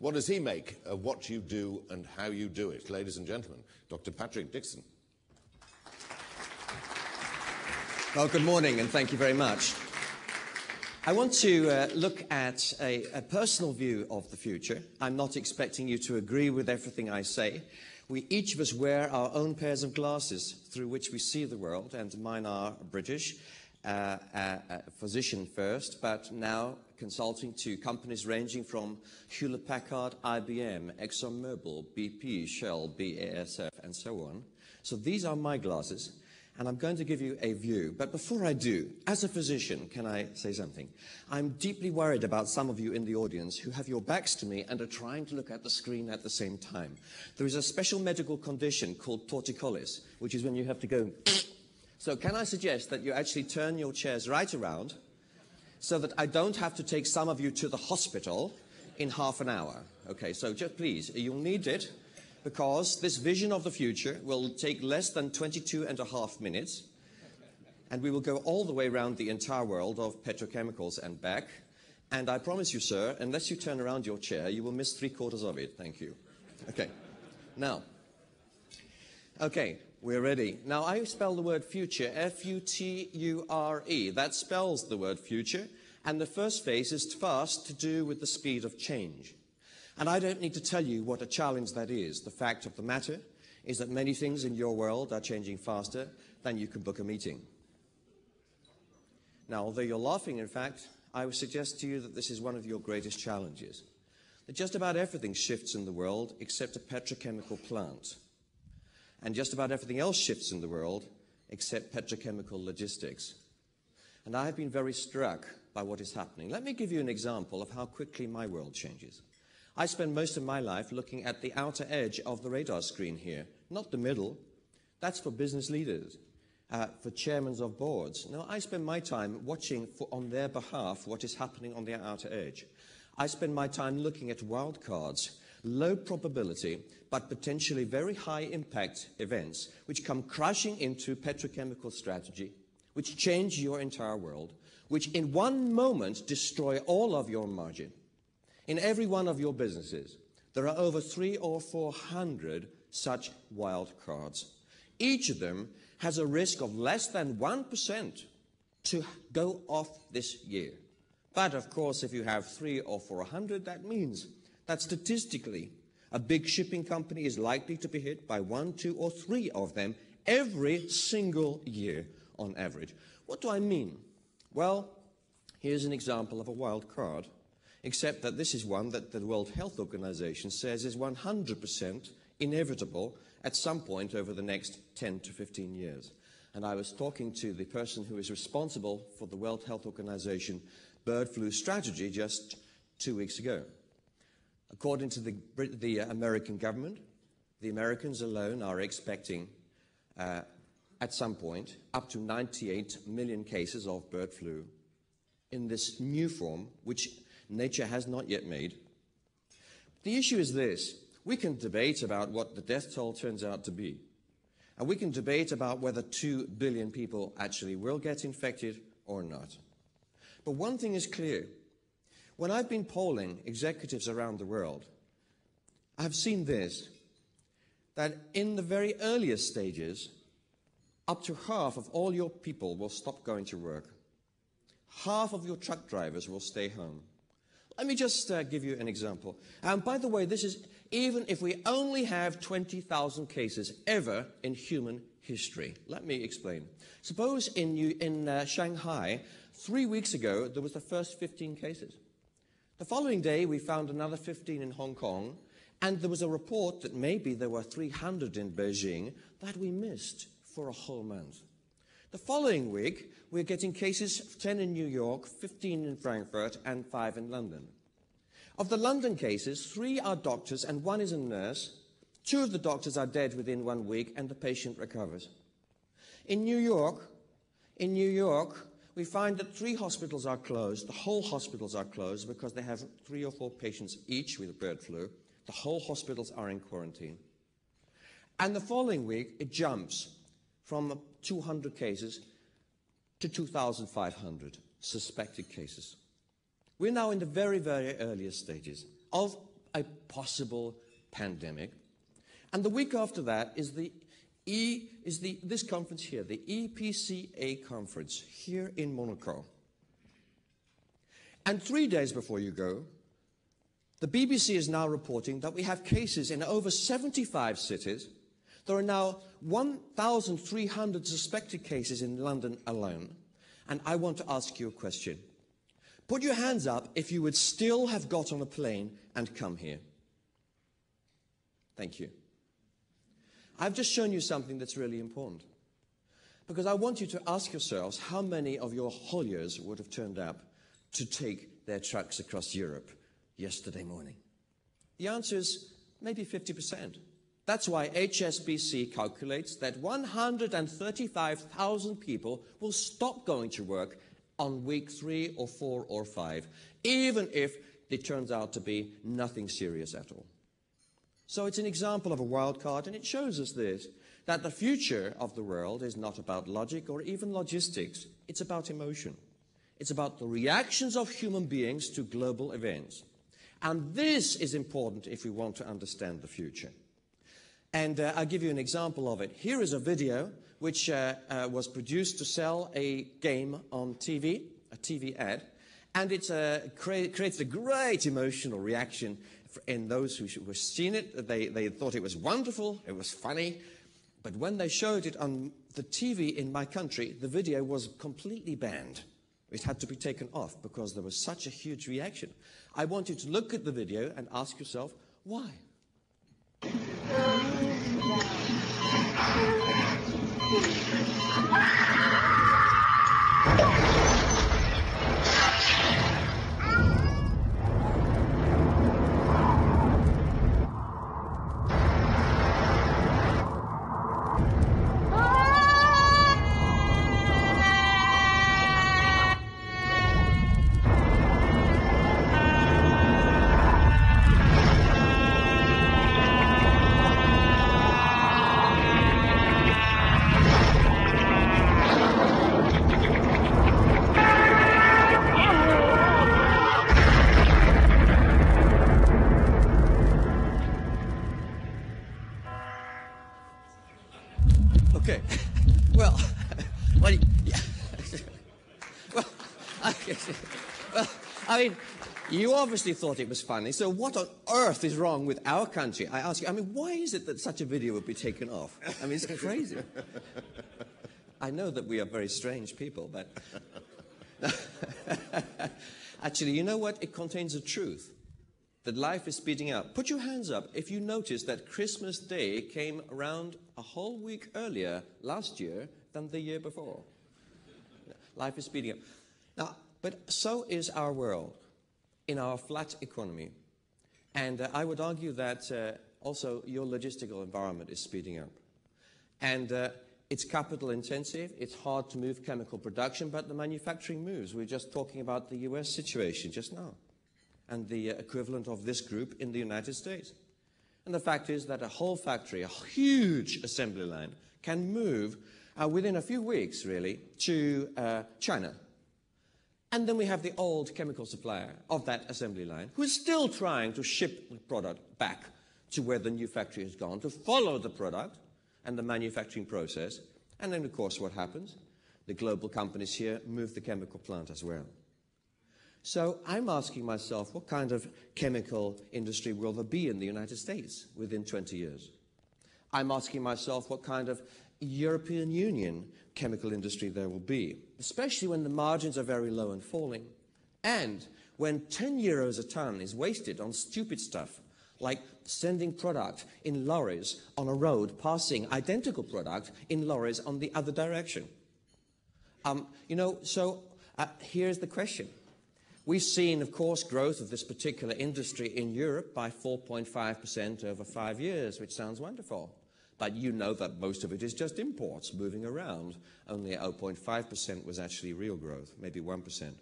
What does he make of what you do and how you do it? Ladies and gentlemen, Dr. Patric Dixon. Well, good morning, and thank you very much. I want to look at a personal view of the future. I'm not expecting you to agree with everything I say. We each of us wear our own pairs of glasses through which we see the world, and mine are British, physician first, but now consulting to companies ranging from Hewlett-Packard, IBM, ExxonMobil, BP, Shell, BASF, and so on. So these are my glasses, and I'm going to give you a view. But before I do, as a physician, can I say something? I'm deeply worried about some of you in the audience who have your backs to me and are trying to look at the screen at the same time. There is a special medical condition called torticollis, which is when you have to go. So can I suggest that you actually turn your chairs right around so that I don't have to take some of you to the hospital in half an hour? Okay, so just please, you'll need it, because this vision of the future will take less than 22.5 minutes, and we will go all the way around the entire world of petrochemicals and back. And I promise you, sir, unless you turn around your chair, you will miss 3/4 of it. Thank you. Okay. Now, okay, we're ready. Now, I spell the word future, F-U-T-U-R-E. That spells the word future, and the first phase is fast to do with the speed of change. And I don't need to tell you what a challenge that is. The fact of the matter is that many things in your world are changing faster than you can book a meeting. Now, although you're laughing, in fact, I would suggest to you that this is one of your greatest challenges. That just about everything shifts in the world except a petrochemical plant. And just about everything else shifts in the world except petrochemical logistics. And I have been very struck by what is happening. Let me give you an example of how quickly my world changes. I spend most of my life looking at the outer edge of the radar screen here, not the middle. That's for business leaders, for chairmen of boards. No, I spend my time watching on their behalf what is happening on the outer edge. I spend my time looking at wildcards, low probability, but potentially very high impact events, which come crashing into petrochemical strategy, which change your entire world, which in one moment destroy all of your margin. In every one of your businesses, there are over 300 or 400 such wild cards. Each of them has a risk of less than 1% to go off this year. But of course, if you have 300 or 400, that means that statistically, a big shipping company is likely to be hit by 1, 2, or 3 of them every single year on average. What do I mean? Well, here's an example of a wild card, except that this is one that the World Health Organization says is 100% inevitable at some point over the next 10 to 15 years. And I was talking to the person who is responsible for the World Health Organization bird flu strategy just 2 weeks ago. According to the American government, the Americans alone are expecting at some point up to 98 million cases of bird flu in this new form, which nature has not yet made. The issue is this: we can debate about what the death toll turns out to be, and we can debate about whether 2 billion people actually will get infected or not. But one thing is clear: when I've been polling executives around the world, I've seen this, that in the very earliest stages, up to half of all your people will stop going to work. Half of your truck drivers will stay home. Let me just give you an example. And by the way, this is even if we only have 20,000 cases ever in human history. Let me explain. Suppose in Shanghai, 3 weeks ago, there was the first 15 cases. The following day, we found another 15 in Hong Kong, and there was a report that maybe there were 300 in Beijing that we missed for a whole month. The following week, we're getting cases, 10 in New York, 15 in Frankfurt, and 5 in London. Of the London cases, 3 are doctors and 1 is a nurse. 2 of the doctors are dead within 1 week, and the patient recovers. In New York, we find that 3 hospitals are closed. The whole hospitals are closed because they have 3 or 4 patients each with bird flu. The whole hospitals are in quarantine. And the following week, it jumps from 200 cases to 2,500 suspected cases. We're now in the very, very earliest stages of a possible pandemic. And the week after that is this conference here, the EPCA conference here in Monaco. And 3 days before you go, the BBC is now reporting that we have cases in over 75 cities. There are now 1,300 suspected cases in London alone. And I want to ask you a question. Put your hands up if you would still have got on a plane and come here. Thank you. I've just shown you something that's really important. Because I want you to ask yourselves how many of your hauliers would have turned up to take their trucks across Europe yesterday morning. The answer is maybe 50%. That's why HSBC calculates that 135,000 people will stop going to work on week 3 or 4 or 5, even if it turns out to be nothing serious at all. So it's an example of a wild card, and it shows us this, that the future of the world is not about logic or even logistics. It's about emotion. It's about the reactions of human beings to global events. And this is important if we want to understand the future. And I'll give you an example of it. Here is a video which was produced to sell a game on TV, a TV ad. And it creates a great emotional reaction in those who were seen it. They thought it was wonderful, it was funny. But when they showed it on the TV in my country, the video was completely banned. It had to be taken off because there was such a huge reaction. I want you to look at the video and ask yourself, why? Okay, well, I mean, you obviously thought it was funny, so what on earth is wrong with our country? I ask you, I mean, why is it that such a video would be taken off? I mean, it's crazy. I know that we are very strange people, but actually, you know what? It contains a truth. That life is speeding up. Put your hands up if you notice that Christmas Day came around a whole week earlier last year than the year before. Life is speeding up. Now, but so is our world in our flat economy. And I would argue that also your logistical environment is speeding up. And it's capital intensive, it's hard to move chemical production, but the manufacturing moves. We were just talking about the US situation just now, and the equivalent of this group in the United States. And the fact is that a whole factory, a huge assembly line, can move within a few weeks, really, to China. And then we have the old chemical supplier of that assembly line who is still trying to ship the product back to where the new factory has gone, to follow the product and the manufacturing process. And then, of course, what happens? The global companies here move the chemical plant as well. So I'm asking myself, what kind of chemical industry will there be in the United States within 20 years? I'm asking myself what kind of European Union chemical industry there will be, especially when the margins are very low and falling, and when 10 euros a ton is wasted on stupid stuff, like sending product in lorries on a road, passing identical product in lorries on the other direction. Here's the question. We've seen, of course, growth of this particular industry in Europe by 4.5% over 5 years, which sounds wonderful. But you know that most of it is just imports moving around. Only 0.5% was actually real growth, maybe 1%.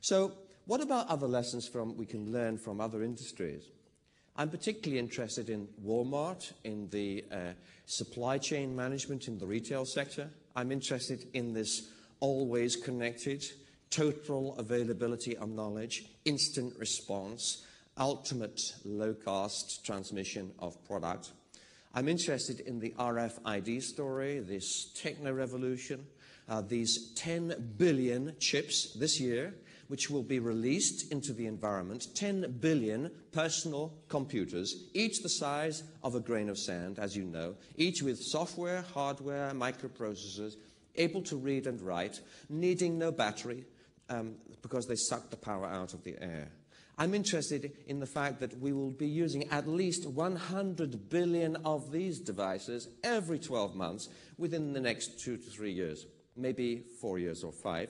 So what about other lessons we can learn from other industries? I'm particularly interested in Walmart, in the supply chain management in the retail sector. I'm interested in this always connected, total availability of knowledge, instant response, ultimate low-cost transmission of product. I'm interested in the RFID story, this techno-revolution, these 10 billion chips this year, which will be released into the environment, 10 billion personal computers, each the size of a grain of sand, as you know, each with software, hardware, microprocessors, able to read and write, needing no battery, because they suck the power out of the air. I'm interested in the fact that we will be using at least 100 billion of these devices every 12 months within the next 2 to 3 years, maybe 4 years or 5.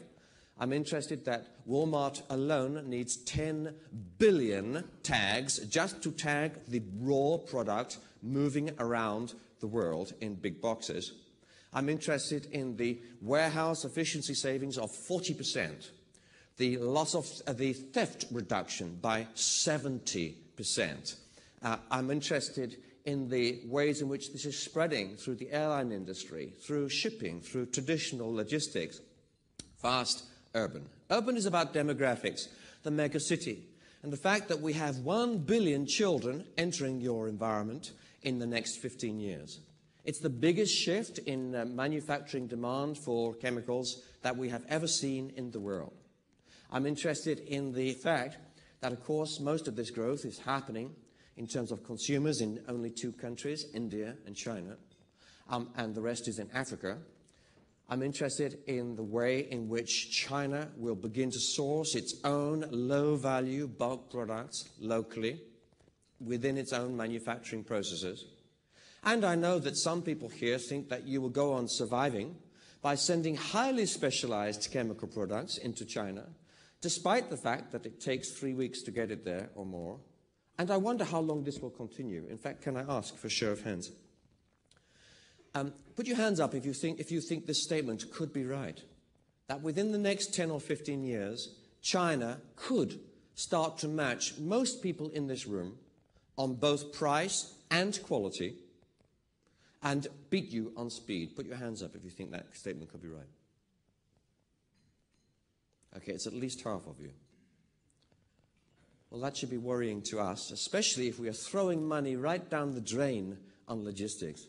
I'm interested that Walmart alone needs 10 billion tags just to tag the raw product moving around the world in big boxes. I'm interested in the warehouse efficiency savings of 40%. The loss of the theft reduction by 70%. I'm interested in the ways in which this is spreading through the airline industry, through shipping, through traditional logistics. Fast urban. Urban is about demographics, the megacity, and the fact that we have 1 billion children entering your environment in the next 15 years. It's the biggest shift in manufacturing demand for chemicals that we have ever seen in the world. I'm interested in the fact that, of course, most of this growth is happening in terms of consumers in only 2 countries, India and China, and the rest is in Africa. I'm interested in the way in which China will begin to source its own low-value bulk products locally within its own manufacturing processes. And I know that some people here think that you will go on surviving by sending highly specialized chemical products into China, despite the fact that it takes 3 weeks to get it there or more. And I wonder how long this will continue. In fact, can I ask for a show of hands? Put your hands up if you think this statement could be right, that within the next 10 or 15 years, China could start to match most people in this room on both price and quality and beat you on speed. Put your hands up if you think that statement could be right. Okay, it's at least half of you. Well, that should be worrying to us, especially if we are throwing money right down the drain on logistics.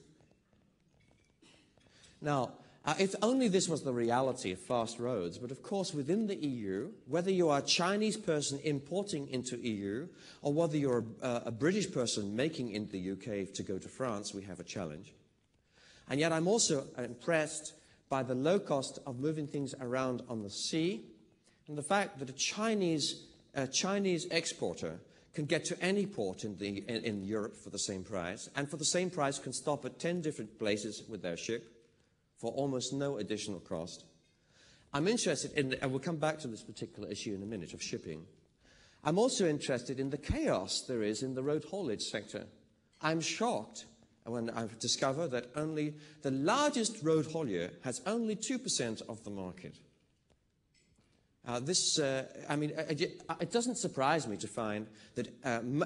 Now, if only this was the reality of fast roads, but of course within the EU, whether you are a Chinese person importing into EU or whether you're a British person making in the UK to go to France, we have a challenge. And yet I'm also impressed by the low cost of moving things around on the sea and the fact that a Chinese exporter can get to any port in Europe for the same price, and for the same price can stop at 10 different places with their ship for almost no additional cost. I'm interested in, and we'll come back to this particular issue in a minute, of shipping. I'm also interested in the chaos there is in the road haulage sector. I'm shocked when I've discovered that only the largest road haulier has only 2% of the market. It doesn't surprise me to find that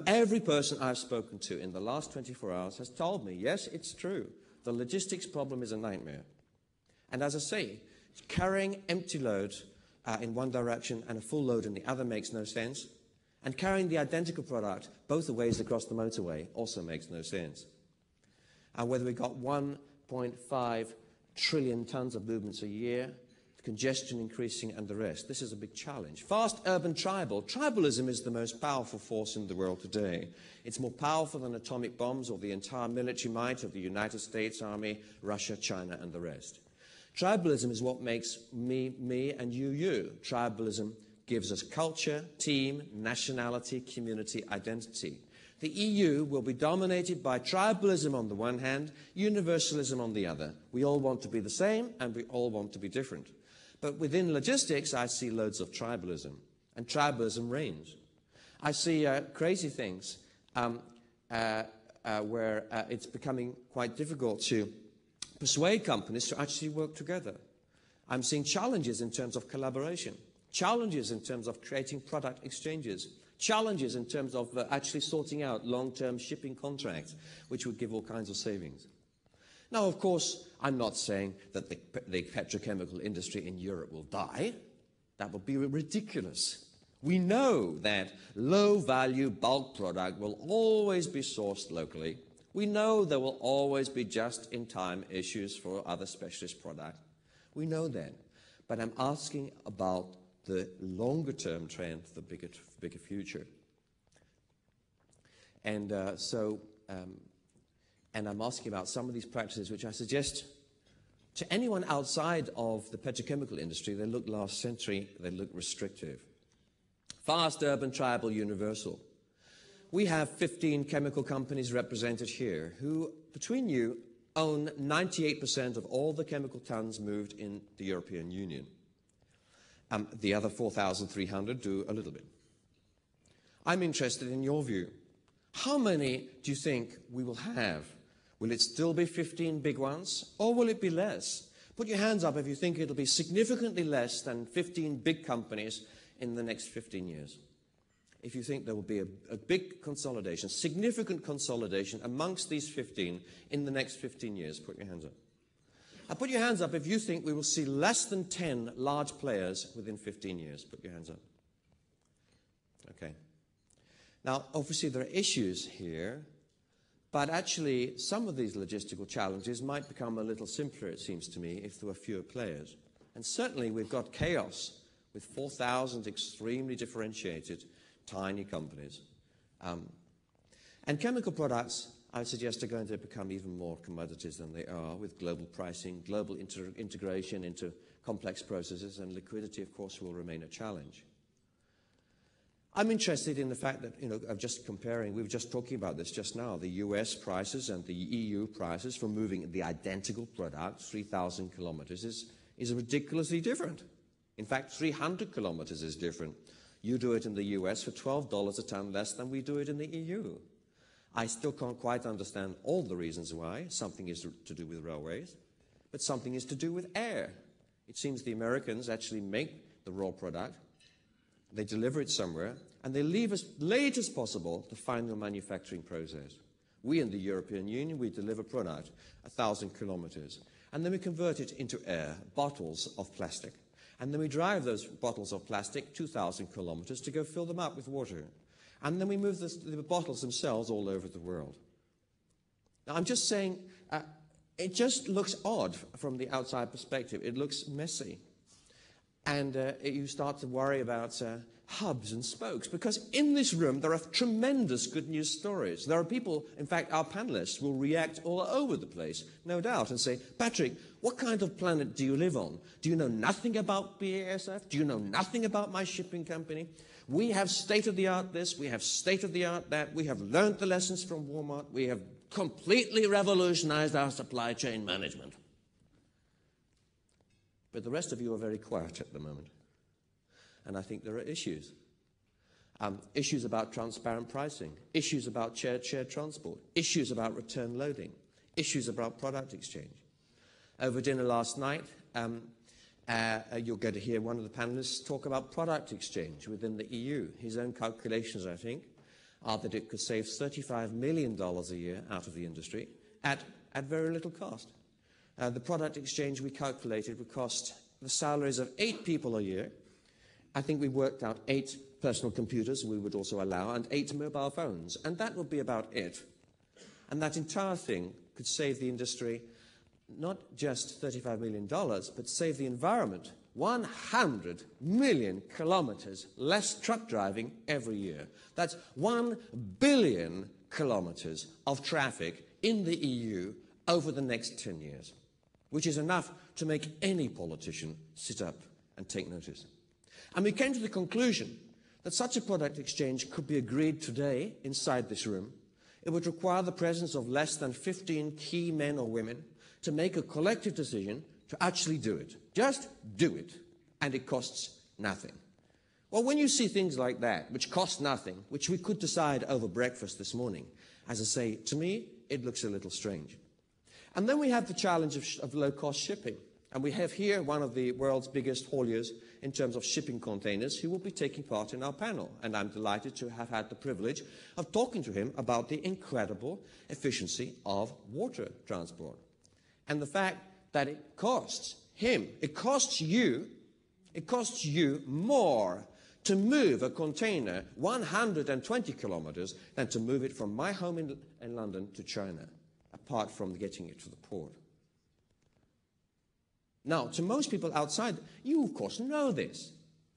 every person I've spoken to in the last 24 hours has told me, yes, it's true, the logistics problem is a nightmare. And as I say, carrying empty load in one direction and a full load in the other makes no sense. And carrying the identical product both ways across the motorway also makes no sense. And whether we've got 1.5 trillion tons of movements a year, congestion increasing and the rest, this is a big challenge. Fast urban tribalism is the most powerful force in the world today. It's more powerful than atomic bombs or the entire military might of the United States Army, Russia, China and the rest. Tribalism is what makes me and you. Tribalism gives us culture, team, nationality, community, identity. The EU will be dominated by tribalism on the one hand, universalism on the other. We all want to be the same and we all want to be different. But within logistics, I see loads of tribalism, and tribalism reigns. I see crazy things where it's becoming quite difficult to persuade companies to actually work together. I'm seeing challenges in terms of collaboration, challenges in terms of creating product exchanges, challenges in terms of actually sorting out long-term shipping contracts, which would give all kinds of savings. Now, of course, I'm not saying that the petrochemical industry in Europe will die. That would be ridiculous. We know that low-value bulk product will always be sourced locally. We know there will always be just-in-time issues for other specialist product. We know that. But I'm asking about the longer-term trend, the bigger future. And and I'm asking about some of these practices which I suggest to anyone outside of the petrochemical industry. They look last century, they look restrictive. Fast, urban, tribal, universal. We have 15 chemical companies represented here who, between you, own 98% of all the chemical tons moved in the European Union. The other 4,300 do a little bit. I'm interested in your view. How many do you think we will have? Will it still be 15 big ones, or will it be less? Put your hands up if you think it'll be significantly less than 15 big companies in the next 15 years. If you think there will be a big consolidation, significant consolidation amongst these 15 in the next 15 years, put your hands up. Now put your hands up if you think we will see less than 10 large players within 15 years. Put your hands up. Okay. Now, obviously there are issues here, but actually some of these logistical challenges might become a little simpler, it seems to me, if there were fewer players. And certainly we've got chaos with 4,000 extremely differentiated tiny companies. And chemical products, I suggest, are going to become even more commodities than they are, with global pricing, global integration into complex processes, and liquidity, of course, will remain a challenge. I'm interested in the fact that, I'm just comparing, we were just talking about this just now, the US prices and the EU prices for moving the identical product 3,000 kilometers is ridiculously different. In fact, 300 kilometers is different. You do it in the US for $12 a ton less than we do it in the EU. I still can't quite understand all the reasons why. Something is to do with railways, but something is to do with air. It seems the Americans actually make the raw product, they deliver it somewhere, and they leave as late as possible the final manufacturing process. We in the European Union, we deliver product 1,000 kilometers, and then we convert it into air, bottles of plastic. And then we drive those bottles of plastic 2,000 kilometers to go fill them up with water. And then we move the bottles themselves all over the world. Now, I'm just saying, it just looks odd from the outside perspective. It looks messy. And you start to worry about hubs and spokes, because in this room there are tremendous good news stories. There are people, in fact, our panelists will react all over the place, no doubt, and say, Patrick, what kind of planet do you live on? Do you know nothing about BASF? Do you know nothing about my shipping company? We have state-of-the-art this, we have state-of-the-art that, we have learned the lessons from Walmart, we have completely revolutionized our supply chain management. But the rest of you are very quiet at the moment. And I think there are issues. Issues about transparent pricing, issues about shared transport, issues about return loading, issues about product exchange. Over dinner last night, you'll get to hear one of the panelists talk about product exchange within the EU. His own calculations, I think, are that it could save $35 million a year out of the industry at very little cost. The product exchange we calculated would cost the salaries of 8 people a year. I think we worked out 8 personal computers we would also allow, and 8 mobile phones, and that would be about it. And that entire thing could save the industry not just $35 million, but save the environment 100 million kilometers less truck driving every year. That's 1 billion kilometers of traffic in the EU over the next 10 years, which is enough to make any politician sit up and take notice. And we came to the conclusion that such a product exchange could be agreed today inside this room. It would require the presence of less than 15 key men or women to make a collective decision to actually do it. Just do it. And it costs nothing. Well, when you see things like that, which cost nothing, which we could decide over breakfast this morning, as I say, to me, it looks a little strange. And then we have the challenge of low-cost shipping. And we have here one of the world's biggest hauliers in terms of shipping containers who will be taking part in our panel. And I'm delighted to have had the privilege of talking to him about the incredible efficiency of water transport. And the fact that it costs him, it costs you more to move a container 120 kilometers than to move it from my home in London to China, apart from getting it to the port. Now, to most people outside, you of course know this,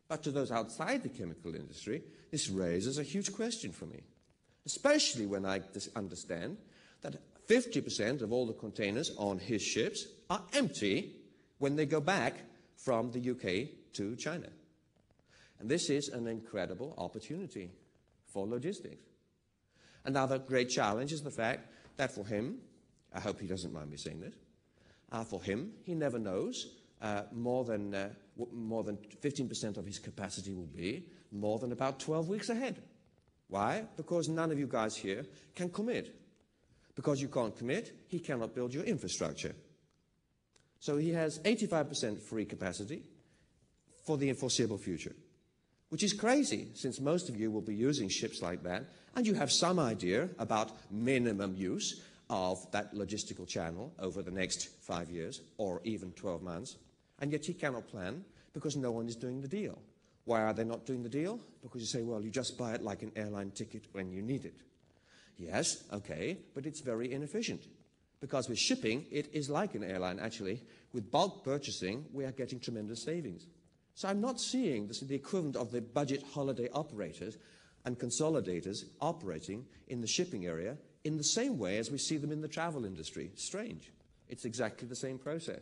but to those outside the chemical industry, this raises a huge question for me, especially when I understand that 50% of all the containers on his ships are empty when they go back from the UK to China. And this is an incredible opportunity for logistics. Another great challenge is the fact that for him, I hope he doesn't mind me saying this, for him, he never knows more than 15% of his capacity will be more than about 12 weeks ahead. Why? Because none of you guys here can commit. Because you can't commit, he cannot build your infrastructure. So he has 85% free capacity for the foreseeable future, which is crazy, since most of you will be using ships like that, and you have some idea about minimum use of that logistical channel over the next 5 years or even 12 months, and yet he cannot plan because no one is doing the deal. Why are they not doing the deal? Because you say, well, you just buy it like an airline ticket when you need it. Yes, okay, but it's very inefficient. Because with shipping, it is like an airline, actually. With bulk purchasing, we are getting tremendous savings. So I'm not seeing the equivalent of the budget holiday operators and consolidators operating in the shipping area in the same way as we see them in the travel industry. Strange. It's exactly the same process.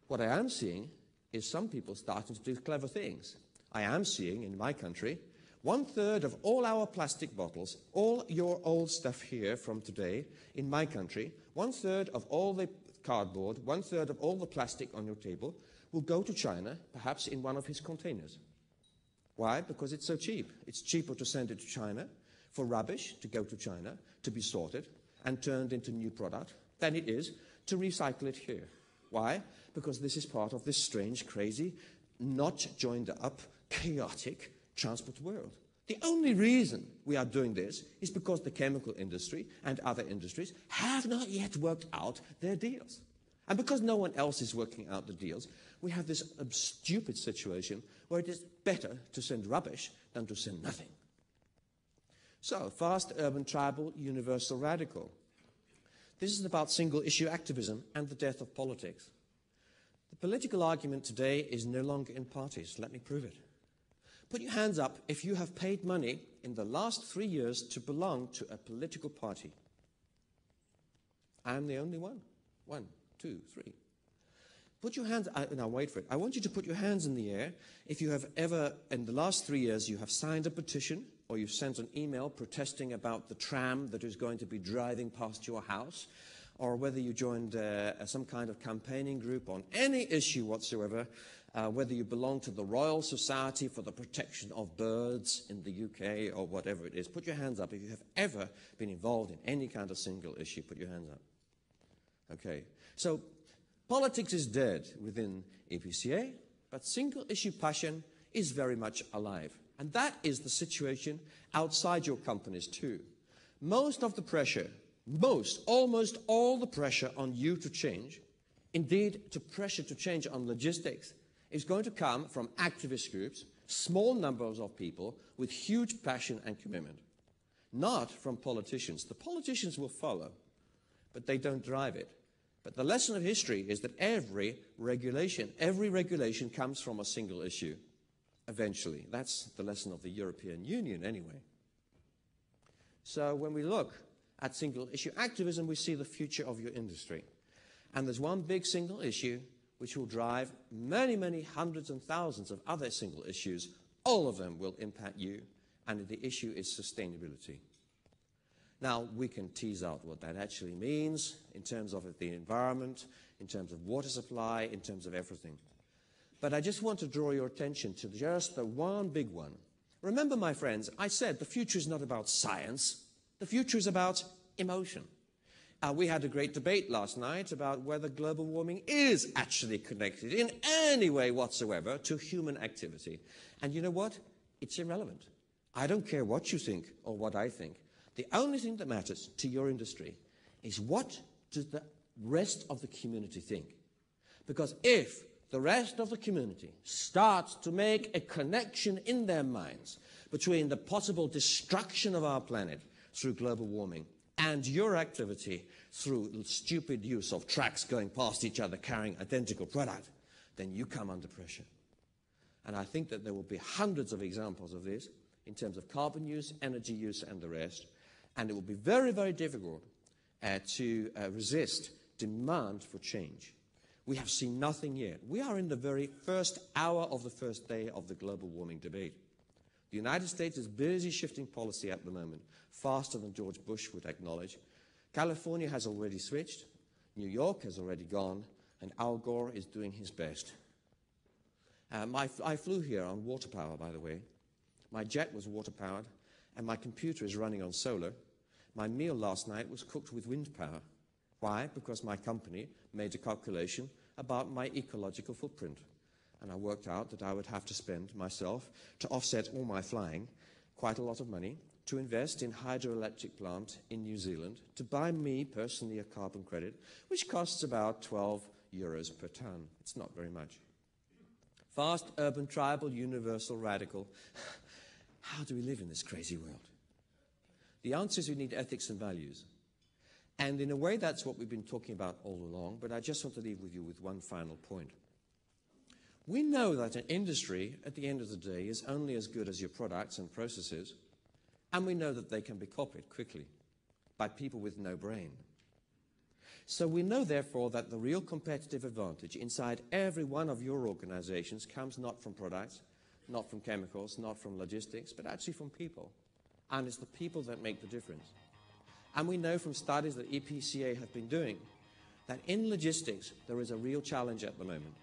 What I am seeing is some people starting to do clever things. I am seeing in my country 1/3 of all our plastic bottles, all your old stuff here from today in my country, 1/3 of all the cardboard, 1/3 of all the plastic on your table will go to China, perhaps in one of his containers. Why? Because it's so cheap. It's cheaper to send it to China for rubbish to go to China to be sorted and turned into new product than it is to recycle it here. Why? Because this is part of this strange, crazy, not joined up, chaotic transport world. The only reason we are doing this is because the chemical industry and other industries have not yet worked out their deals. And because no one else is working out the deals, we have this stupid situation where it is better to send rubbish than to send nothing. So, fast, urban, tribal, universal, radical. This is about single-issue activism and the death of politics. The political argument today is no longer in parties. Let me prove it. Put your hands up if you have paid money in the last 3 years to belong to a political party. I'm the only one. 1, 2, 3. Put your hands, now wait for it. I want you to put your hands in the air if you have ever, in the last 3 years, you have signed a petition or you've sent an email protesting about the tram that is going to be driving past your house, or whether you joined some kind of campaigning group on any issue whatsoever, whether you belong to the Royal Society for the Protection of Birds in the UK or whatever it is. Put your hands up if you have ever been involved in any kind of single issue. Put your hands up. Okay. So politics is dead within EPCA, but single issue passion is very much alive. And that is the situation outside your companies too. Most of the pressure, almost all the pressure on you to change, indeed to pressure to change on logistics, is going to come from activist groups, small numbers of people with huge passion and commitment, not from politicians. The politicians will follow, but they don't drive it. But the lesson of history is that every regulation comes from a single issue, eventually. That's the lesson of the European Union anyway. So when we look at single issue activism, we see the future of your industry. And there's one big single issue which will drive many, many hundreds and thousands of other single issues. All of them will impact you, and the issue is sustainability. Now, we can tease out what that actually means in terms of the environment, in terms of water supply, in terms of everything. But I just want to draw your attention to just the one big one. Remember, my friends, I said the future is not about science. The future is about emotion. We had a great debate last night about whether global warming is actually connected in any way whatsoever to human activity. And you know what? It's irrelevant. I don't care what you think or what I think. The only thing that matters to your industry is what does the rest of the community think. Because if the rest of the community starts to make a connection in their minds between the possible destruction of our planet through global warming and your activity through the stupid use of trucks going past each other carrying identical product, then you come under pressure. And I think that there will be hundreds of examples of this in terms of carbon use, energy use, and the rest. And it will be very, very difficult to resist demand for change. We have seen nothing yet. We are in the very first hour of the first day of the global warming debate. The United States is busy shifting policy at the moment, faster than George Bush would acknowledge. California has already switched, New York has already gone, and Al Gore is doing his best. I flew here on water power, by the way. My jet was water powered, and my computer is running on solar. My meal last night was cooked with wind power. Why? Because my company made a calculation about my ecological footprint. And I worked out that I would have to spend myself, to offset all my flying, quite a lot of money to invest in hydroelectric plant in New Zealand to buy me personally a carbon credit, which costs about 12 euros per tonne. It's not very much. Fast, urban, tribal, universal, radical. How do we live in this crazy world? The answer is we need ethics and values. And in a way, that's what we've been talking about all along, but I just want to leave with you with one final point. We know that an industry, at the end of the day, is only as good as your products and processes, and we know that they can be copied quickly by people with no brain. So we know, therefore, that the real competitive advantage inside every one of your organizations comes not from products, not from chemicals, not from logistics, but actually from people. And it's the people that make the difference. And we know from studies that EPCA have been doing that in logistics there is a real challenge at the moment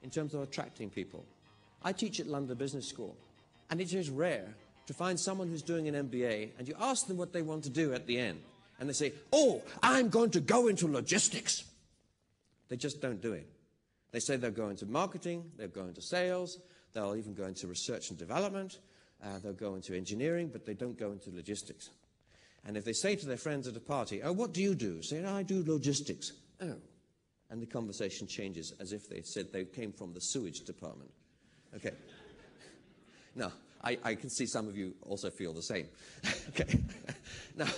in terms of attracting people. I teach at London Business School, and it is rare to find someone who's doing an MBA and you ask them what they want to do at the end, and they say, oh, I'm going to go into logistics. They just don't do it. They say they'll go into marketing, they'll go into sales, they'll even go into research and development, they'll go into engineering, but they don't go into logistics. And if they say to their friends at a party, oh, what do you do? Say, I do logistics. Oh. And the conversation changes as if they said they came from the sewage department. Okay. Now, I can see some of you also feel the same. Okay. Now,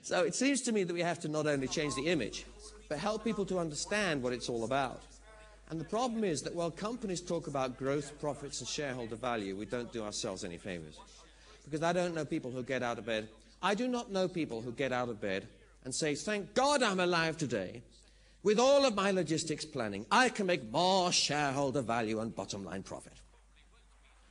so it seems to me that we have to not only change the image, but help people to understand what it's all about. And the problem is that while companies talk about growth, profits, and shareholder value, we don't do ourselves any favors. Because I don't know people who get out of bed. I do not know people who get out of bed and say, thank God I'm alive today. With all of my logistics planning, I can make more shareholder value and bottom line profit.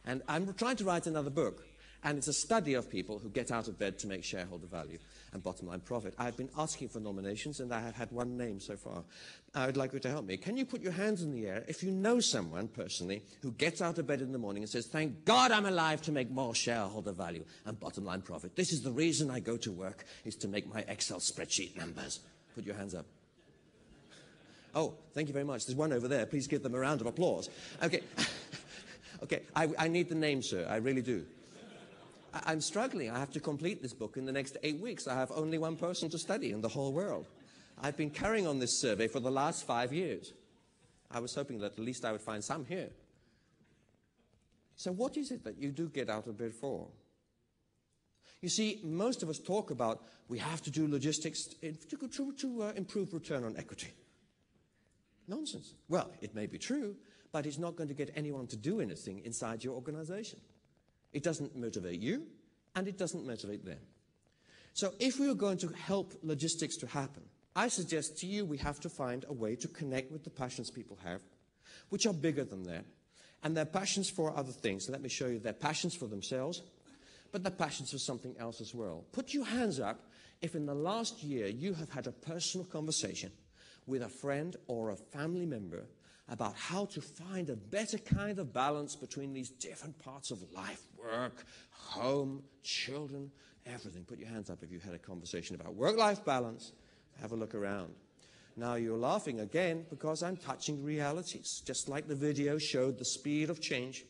And I'm trying to write another book, and it's a study of people who get out of bed to make shareholder value and bottom line profit. I've been asking for nominations, and I have had one name so far. I would like you to help me. Can you put your hands in the air if you know someone personally who gets out of bed in the morning and says, thank God I'm alive to make more shareholder value and bottom line profit. This is the reason I go to work, is to make my Excel spreadsheet numbers. Put your hands up. Oh, thank you very much. There's one over there. Please give them a round of applause. Okay. Okay, I need the name, sir. I really do. I'm struggling. I have to complete this book in the next 8 weeks. I have only one person to study in the whole world. I've been carrying on this survey for the last 5 years. I was hoping that at least I would find some here. So what is it that you do get out of bed for? You see, most of us talk about we have to do logistics to improve return on equity. Nonsense. Well, it may be true, but it's not going to get anyone to do anything inside your organization. It doesn't motivate you, and it doesn't motivate them. So if we are going to help logistics to happen, I suggest to you we have to find a way to connect with the passions people have, which are bigger than that, and their passions for other things. Let me show you their passions for themselves, but their passions for something else as well. Put your hands up if in the last year you have had a personal conversation with a friend or a family member about how to find a better kind of balance between these different parts of life, work, home, children, everything. Put your hands up if you had a conversation about work-life balance. Have a look around. Now you're laughing again because I'm touching realities. Just like the video showed the speed of change,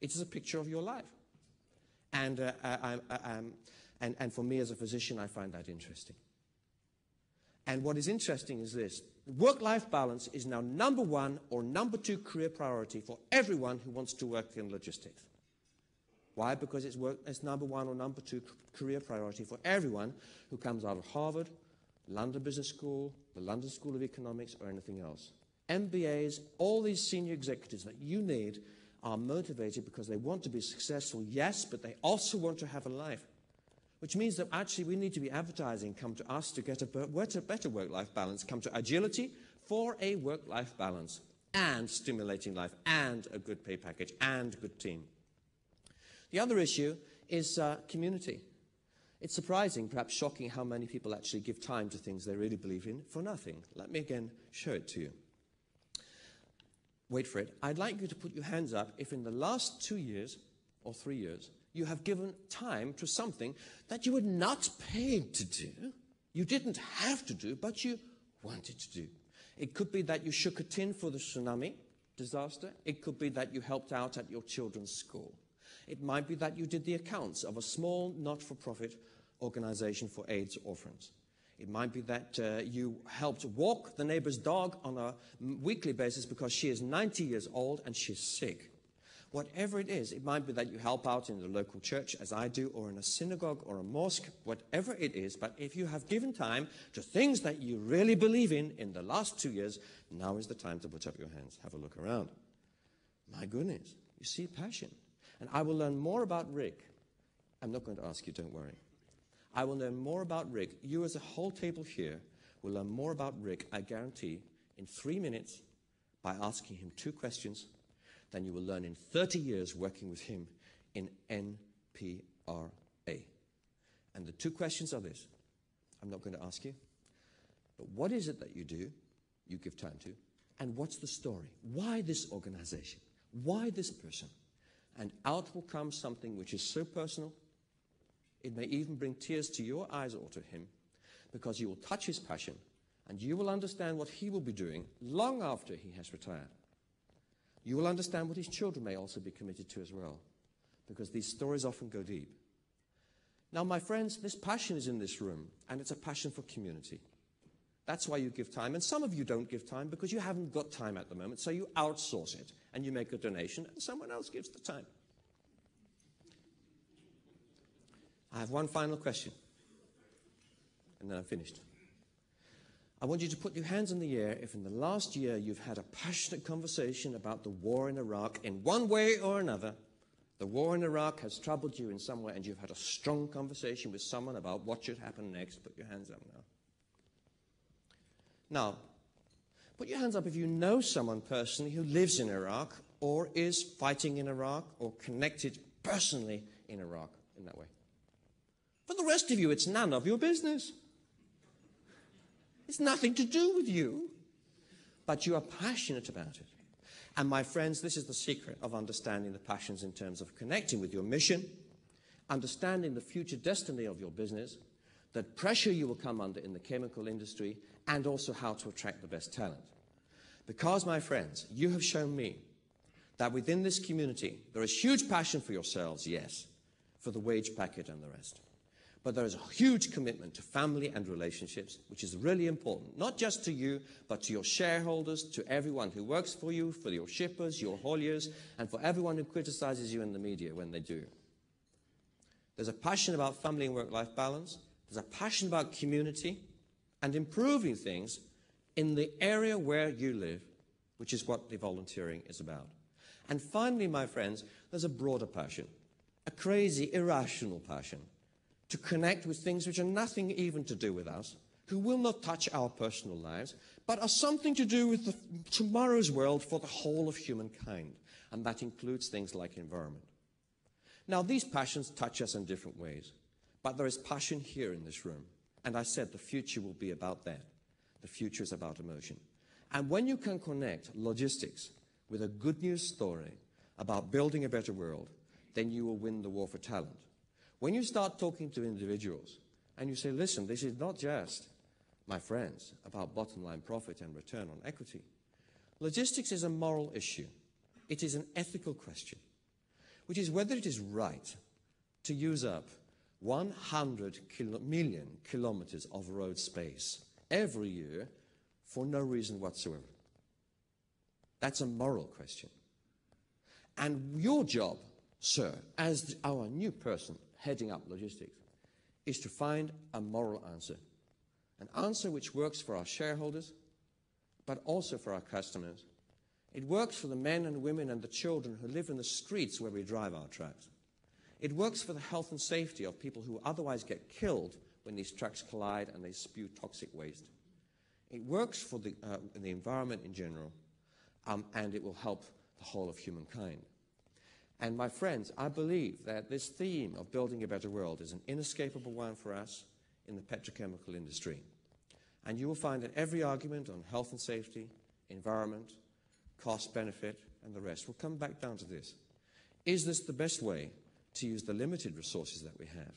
it is a picture of your life. And for me as a physician, I find that interesting. And what is interesting is this. Work-life balance is now number 1 or number 2 career priority for everyone who wants to work in logistics. Why? Because it's number 1 or number 2 career priority for everyone who comes out of Harvard, London Business School, the London School of Economics, or anything else. MBAs, all these senior executives that you need are motivated because they want to be successful, yes, but they also want to have a life. Which means that actually we need to be advertising, come to us to get a better work-life balance, come to agility for a work-life balance and stimulating life and a good pay package and a good team. The other issue is community. It's surprising, perhaps shocking, how many people actually give time to things they really believe in for nothing. Let me again show it to you. Wait for it. I'd like you to put your hands up if in the last 2 years or 3 years you have given time to something that you were not paid to do, you didn't have to do, but you wanted to do. It could be that you shook a tin for the tsunami disaster. It could be that you helped out at your children's school. It might be that you did the accounts of a small not-for-profit organization for AIDS orphans. It might be that you helped walk the neighbor's dog on a weekly basis because she is 90 years old and she's sick. Whatever it is, it might be that you help out in the local church, as I do, or in a synagogue or a mosque, whatever it is. But if you have given time to things that you really believe in the last 2 years, now is the time to put up your hands. Have a look around. My goodness, you see passion. And I will learn more about Rick. I'm not going to ask you, don't worry. I will learn more about Rick. You as a whole table here will learn more about Rick, I guarantee, in 3 minutes by asking him 2 questions than you will learn in 30 years working with him in NPRA. And the 2 questions are this. I'm not going to ask you, but what is it that you do, you give time to, and what's the story? Why this organization? Why this person? And out will come something which is so personal, it may even bring tears to your eyes or to him, because you will touch his passion, and you will understand what he will be doing long after he has retired. You will understand what his children may also be committed to as well, because these stories often go deep. Now, my friends, this passion is in this room, and it's a passion for community. That's why you give time, and some of you don't give time because you haven't got time at the moment, so you outsource it, and you make a donation, and someone else gives the time. I have one final question, and then I'm finished. I want you to put your hands in the air if in the last year you've had a passionate conversation about the war in Iraq in one way or another. The war in Iraq has troubled you in some way and you've had a strong conversation with someone about what should happen next. Put your hands up now. Now, put your hands up if you know someone personally who lives in Iraq or is fighting in Iraq or connected personally in Iraq in that way. For the rest of you, it's none of your business. It's nothing to do with you, but you are passionate about it. And my friends, this is the secret of understanding the passions in terms of connecting with your mission, understanding the future destiny of your business, the pressure you will come under in the chemical industry, and also how to attract the best talent. Because, my friends, you have shown me that within this community, there is huge passion for yourselves, yes, for the wage packet and the rest. But there is a huge commitment to family and relationships, which is really important, not just to you, but to your shareholders, to everyone who works for you, for your shippers, your hauliers, and for everyone who criticizes you in the media when they do. There's a passion about family and work-life balance. There's a passion about community and improving things in the area where you live, which is what the volunteering is about. And finally, my friends, there's a broader passion, a crazy, irrational passion, to connect with things which are nothing even to do with us, who will not touch our personal lives, but are something to do with tomorrow's world for the whole of humankind. And that includes things like environment. Now, these passions touch us in different ways, but there is passion here in this room. And I said the future will be about that. The future is about emotion. And when you can connect logistics with a good news story about building a better world, then you will win the war for talent. When you start talking to individuals and you say, listen, this is not just, my friends, about bottom line profit and return on equity. Logistics is a moral issue. It is an ethical question, which is whether it is right to use up 100 million kilometers of road space every year for no reason whatsoever. That's a moral question. And your job, sir, as our new person heading up logistics, is to find a moral answer. An answer which works for our shareholders, but also for our customers. It works for the men and women and the children who live in the streets where we drive our trucks. It works for the health and safety of people who otherwise get killed when these trucks collide and they spew toxic waste. It works for the environment in general, and it will help the whole of humankind. And my friends, I believe that this theme of building a better world is an inescapable one for us in the petrochemical industry. And you will find that every argument on health and safety, environment, cost, benefit, and the rest will come back down to this. Is this the best way to use the limited resources that we have?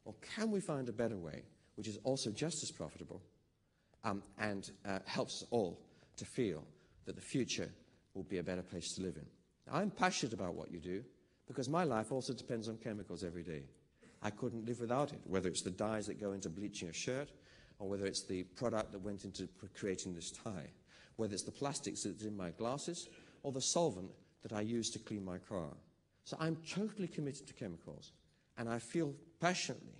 Or can we find a better way, which is also just as profitable and helps us all to feel that the future will be a better place to live in? I'm passionate about what you do because my life also depends on chemicals every day. I couldn't live without it, whether it's the dyes that go into bleaching a shirt or whether it's the product that went into creating this tie, whether it's the plastics that's in my glasses or the solvent that I use to clean my car. So I'm totally committed to chemicals, and I feel passionately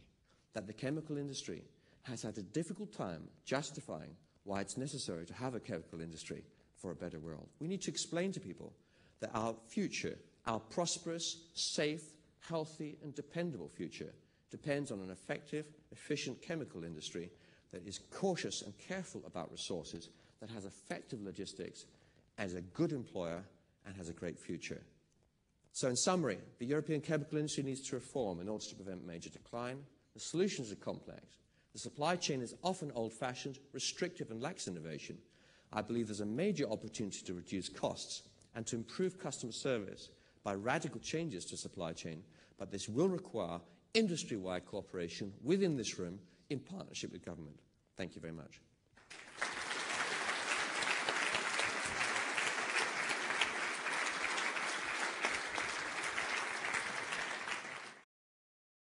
that the chemical industry has had a difficult time justifying why it's necessary to have a chemical industry for a better world. We need to explain to people that our future, our prosperous, safe, healthy and dependable future depends on an effective, efficient chemical industry that is cautious and careful about resources, that has effective logistics, as a good employer and has a great future. So in summary, the European chemical industry needs to reform in order to prevent major decline. The solutions are complex. The supply chain is often old-fashioned, restrictive and lacks innovation. I believe there's a major opportunity to reduce costs and to improve customer service by radical changes to supply chain, but this will require industry-wide cooperation within this room in partnership with government. Thank you very much.